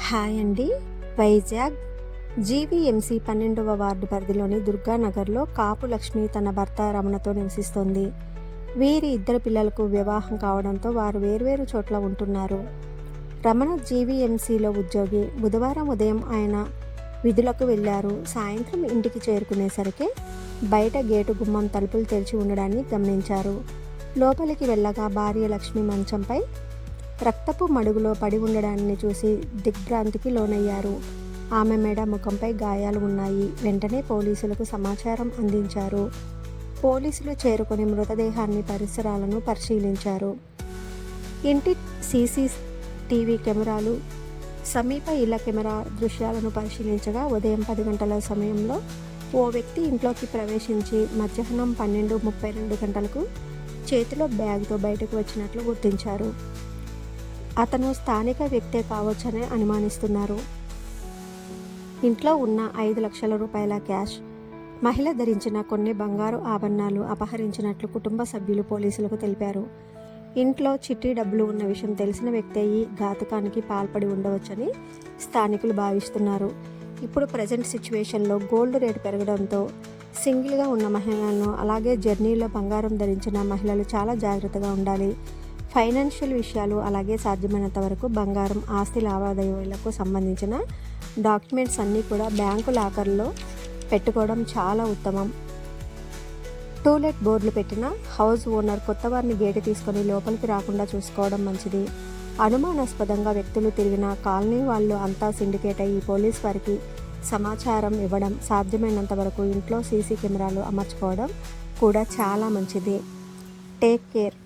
Hi అండి. Vizag GVMC 12వ ward పరిధిలోని దుర్గానగర్లో కాపు లక్ష్మి తన భర్త రమణతో నివసిస్తోంది. వీరి ఇద్దరు పిల్లలకు వివాహం కావడంతో వారు వేర్వేరు చోట్ల ఉంటున్నారు. రమణ జీవీఎంసీలో ఉద్యోగి. బుధవారం ఉదయం ఆయన విధులకు వెళ్లారు. సాయంత్రం ఇంటికి చేరుకునేసరికి బయట గేటు గుమ్మం తలుపులు తెరిచి ఉండడాన్ని గమనించారు. లోపలికి వెళ్ళగా భార్య లక్ష్మి మంచంపై రక్తపు మడుగులో పడి ఉండడాన్ని చూసి దిగ్భ్రాంతికి లోనయ్యారు. ఆమె మెడ, ముఖంపై గాయాలు ఉన్నాయి. వెంటనే పోలీసులకు సమాచారం అందించారు. పోలీసులు చేరుకొని మృతదేహాన్ని పరిసరాలను పరిశీలించారు. ఇంటి సీసీటీవీ కెమెరాలు, సమీప ఇళ్ల కెమెరా దృశ్యాలను పరిశీలించగా ఉదయం 10 గంటల సమయంలో ఓ వ్యక్తి ఇంట్లోకి ప్రవేశించి మధ్యాహ్నం 12:32 గంటలకు చేతిలో బ్యాగ్తో బయటకు వచ్చినట్లు గుర్తించారు. అతను స్థానిక వ్యక్తే కావచ్చని అనుమానిస్తున్నారు. ఇంట్లో ఉన్న 5 లక్షల రూపాయల క్యాష్, మహిళ ధరించిన కొన్ని బంగారు ఆభరణాలు అపహరించినట్లు కుటుంబ సభ్యులు పోలీసులకు తెలిపారు. ఇంట్లో చిట్టి డబ్బులు ఉన్న విషయం తెలిసిన వ్యక్తే ఈ ఘాతుకానికి పాల్పడి ఉండవచ్చని స్థానికులు భావిస్తున్నారు. ఇప్పుడు ప్రజెంట్ సిచ్యువేషన్లో గోల్డ్ రేటు పెరగడంతో సింగిల్గా ఉన్న మహిళలను, అలాగే జర్నీలో బంగారం ధరించిన మహిళలు చాలా జాగ్రత్తగా ఉండాలి. ఫైనాన్షియల్ విషయాలు, అలాగే సాధ్యమైనంత వరకు బంగారం, ఆస్తి లావాదేవీలకు సంబంధించిన డాక్యుమెంట్స్ అన్నీ కూడా బ్యాంకు లాకర్లో పెట్టుకోవడం చాలా ఉత్తమం. టూలెట్ బోర్డులు పెట్టిన హౌస్ ఓనర్ కొత్త వారిని గేటు తీసుకొని లోపలికి రాకుండా చూసుకోవడం మంచిది. అనుమానాస్పదంగా వ్యక్తులు తిరిగిన కాలనీ వాళ్ళు అంతా సిండికేట్ అయ్యి పోలీస్ వారికి సమాచారం ఇవ్వడం, సాధ్యమైనంత వరకు ఇంట్లో సీసీ కెమెరాలు అమర్చుకోవడం కూడా చాలా మంచిది. Take care.